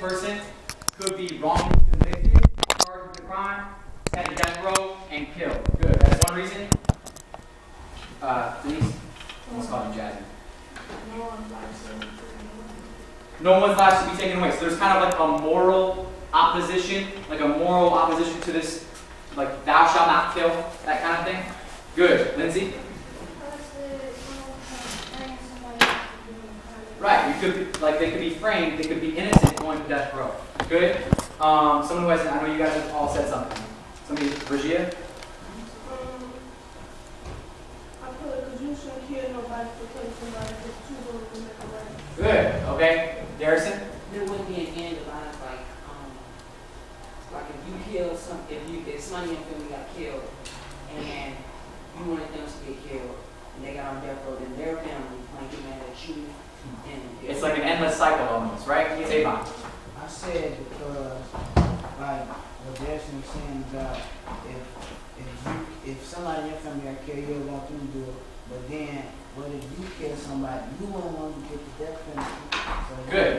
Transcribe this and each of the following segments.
innocent person could be wrongly convicted, charged with a crime, sent to death row, and killed. Good. That's one reason. Denise? Let's call you Jasmine. No one's life should be taken away. So there's kind of like a moral opposition, to this, like thou shalt not kill, that kind of thing. Good. Lindsay? Right. You could be, they could be framed, they could be innocent going to death row. Good. Someone who has, I know you guys have all said something. Somebody, Regia? Good. Okay. Darrison? There wouldn't be an end of life, like if you kill if somebody in your family got killed and you wanted them to get killed and they got on death row, then their family might get mad at you. And it's like an endless cycle almost, right? Tavon. I said because, like what Darrison was saying about if somebody in your family got killed, you don't want them to do it. But then, what if you kill somebody, you wouldn't want to get the death penalty. So good.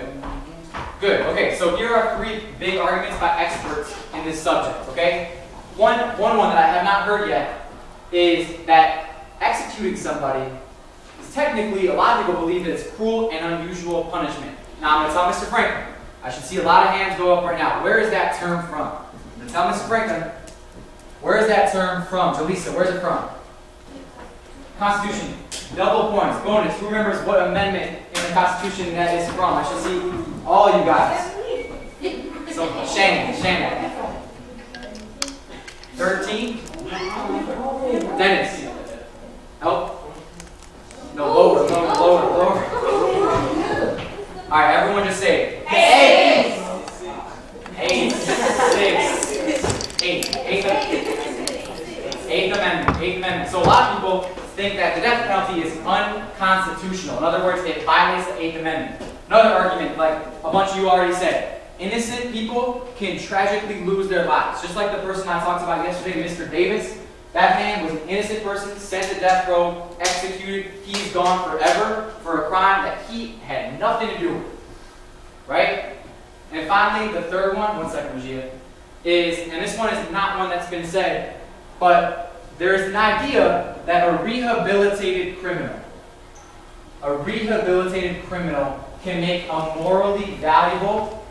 Good. Okay, so here are three big arguments by experts in this subject, okay? One that I have not heard yet is that executing somebody is technically, a lot of people believe that it's cruel and unusual punishment. Now, I'm going to tell Mr. Franklin. I should see a lot of hands go up right now. Where is that term from? I'm going to tell Mr. Franklin. Where is that term from? Jaleesa, where's it from? Constitution. Double points. Bonus. Who remembers what amendment in the Constitution that is from? I should see all you guys. So, Shannon. 13? Dennis. Help? No, lower. Alright, everyone just say 8. 8. 6. 8. Eighth Amendment. So a lot of people think that the death penalty is unconstitutional. In other words, it violates the 8th Amendment. Another argument, like a bunch of you already said, innocent people can tragically lose their lives. Just like the person I talked about yesterday, Mr. Davis. That man was an innocent person, sent to death row, executed. He's gone forever for a crime that he had nothing to do with. Right? And finally, the third one second, Regia, is, and this one is not one that's been said, but there is an idea that a rehabilitated criminal can make a morally valuable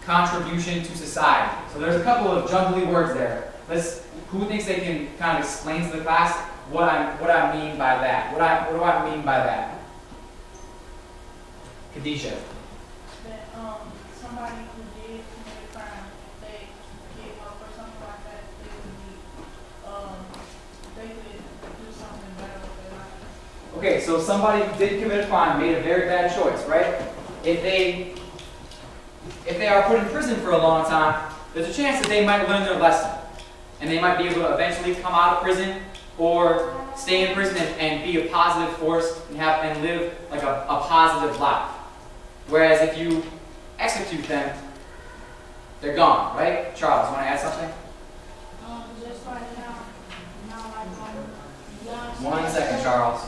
contribution to society. So there's a couple of jumbly words there. Who thinks they can kind of explain to the class what I mean by that? What do I mean by that? Khadijah. That somebody who did commit a crime, they gave up or something like that, they could do something better with their life. Okay, so somebody who did commit a crime made a very bad choice, right? If they are put in prison for a long time, there's a chance that they might learn their lesson. And they might be able to eventually come out of prison or stay in prison and be a positive force and live like a positive life. Whereas if you execute them, they're gone, right? Charles, want to add something? Just right now like 1 second, Charles.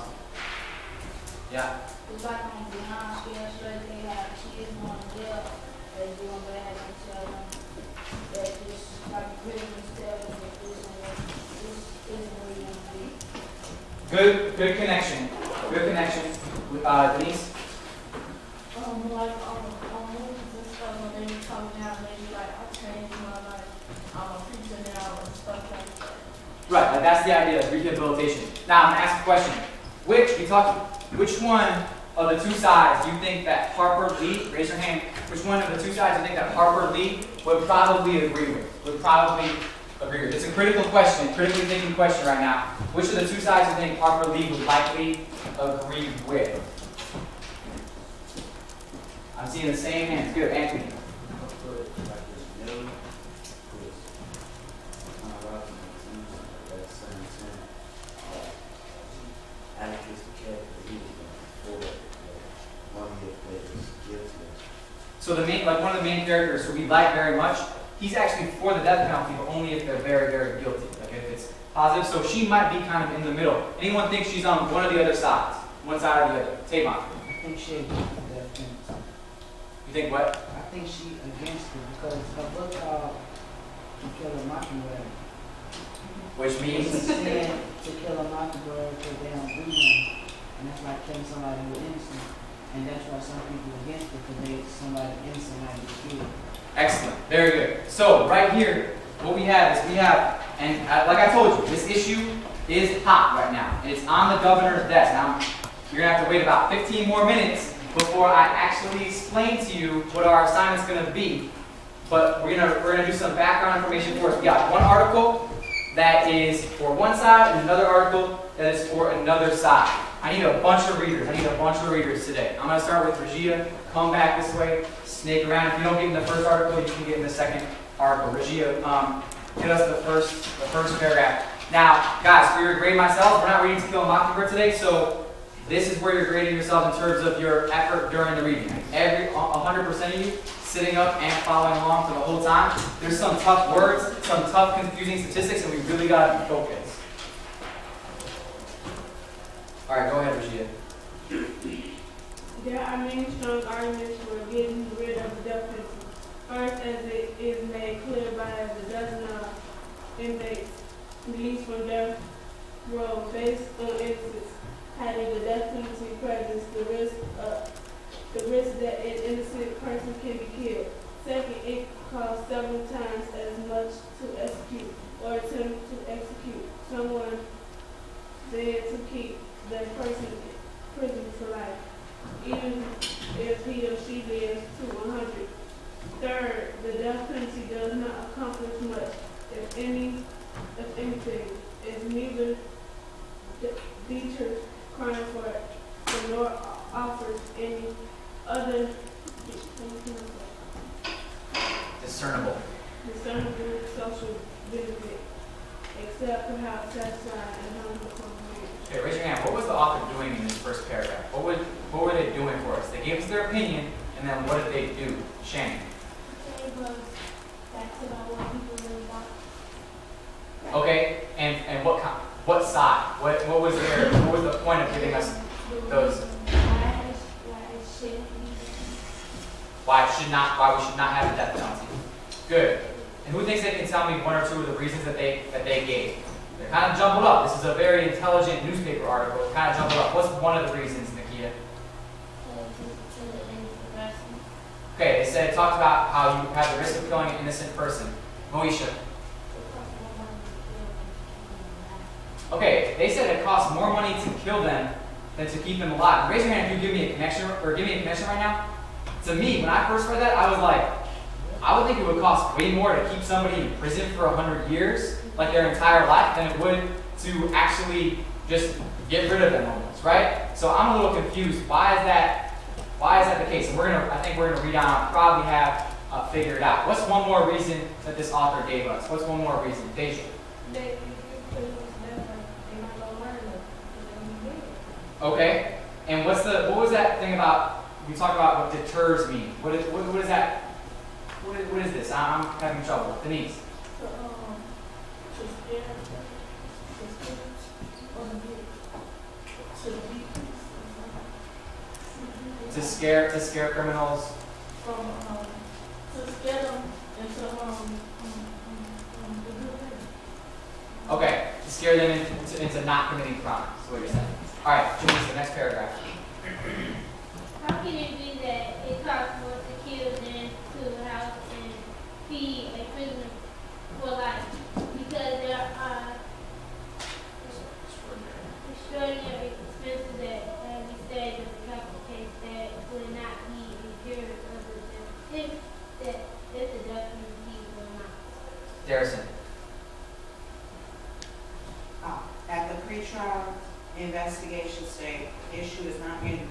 Yeah. it's like on Beyond yesterday, they have kids going to jail, they doing bad, and tell them that this, like, prisoners tell them that this isn't where you want to be. Good connection. Denise? Like on movies and stuff, when they be coming out, they be like, I changed my life, I'm a preacher now, and stuff like that. Right, that's the idea of rehabilitation. Now I'm going to ask a question. Which one of the two sides do you think that Harper Lee, raise your hand, which one of the two sides do you think that Harper Lee would probably agree with? It's a critical question, critically thinking question right now. Which of the two sides do you think Harper Lee would likely agree with? I'm seeing the same hands. Good, Anthony. So one of the main characters who we like very much, he's actually for the death penalty, but only if they're very, very guilty. Like if it's positive. So she might be kind of in the middle. Anyone think she's on one of the other sides? One side or the other? Tavon. I think she'd get the death penalty. You think what? I think she against it because her book called To Kill a Mockingbird. Which It's means, said to kill a mockingbird because they don't do nothing. And that's like killing somebody who's innocent. And that's why some people are against it because they somebody innocent might be killed. excellent, very good. So right here, what we have is and like I told you, this issue is hot right now, and it's on the governor's desk. Now, you're gonna have to wait about 15 more minutes before I actually explain to you what our assignment's gonna be. But we're gonna do some background information for us. We got one article that is for one side and another article that is for another side. I need a bunch of readers. Today. I'm gonna start with Regia. Come back this way. Snake around. If you don't get in the first article, you can get in the second article. Regia, get us the first paragraph. Now, guys, for your grade myself, we're not reading To Kill a Mockingbird today, so this is where you're grading yourself in terms of your effort during the reading. 100% of you sitting up and following along for the whole time. There's some tough words, some tough, confusing statistics, and we really got to be focused. All right, go ahead, Regia. There are many strong arguments for getting rid of the death penalty. First, as it is made clear by the dozen of inmates released from death row based on instances having the death penalty presence, the risk that an innocent person can be killed. Second, it costs several times as much to execute or attempt to execute someone than to keep that person in prison for life, even if he or she lives to 100. Third, the death penalty does not accomplish much, if anything. It neither deters crime nor offers any other Discernible. social benefit, except perhaps satisfying and harmful consequences. Okay, raise your hand. What was the author doing in this first paragraph? What were they doing for us? They gave us their opinion, and then what did they do? Shane. It was that's about what people really want. Okay, and what side? What was the point of giving us those? Why we should not have the death penalty. Good. And who thinks they can tell me one or two of the reasons that they gave? They're kind of jumbled up. This is a very intelligent newspaper article. Kind of jumbled up. What's one of the reasons, Nakia? Okay, they said it talked about how you have the risk of killing an innocent person. Moesha. Okay, they said it costs more money to kill them than to keep them alive. Raise your hand if you give me a connection right now. To me, when I first read that, I was like, I would think it would cost way more to keep somebody in prison for 100 years, like their entire life, than it would to actually just get rid of them almost, right? So I'm a little confused. Why is that the case? And I think we're gonna read on, probably have figured it out. What's one more reason that this author gave us? What's one more reason? Deja. Okay. And what was that thing about, we talked about what deters mean. What is that? What is this? I'm having trouble. Denise. To scare criminals. To scare them into Okay, to scare them into not committing crimes. That's what you're saying. All right, Janice, the next paragraph. How can it be that it costs more to kill than to house and feed a prisoner for life? Because there are extraordinary expenses that, as we said, in the capital case, that would not be incurred other than if the death penalty were not. Darrison. At the pretrial investigation stage, the issue is not being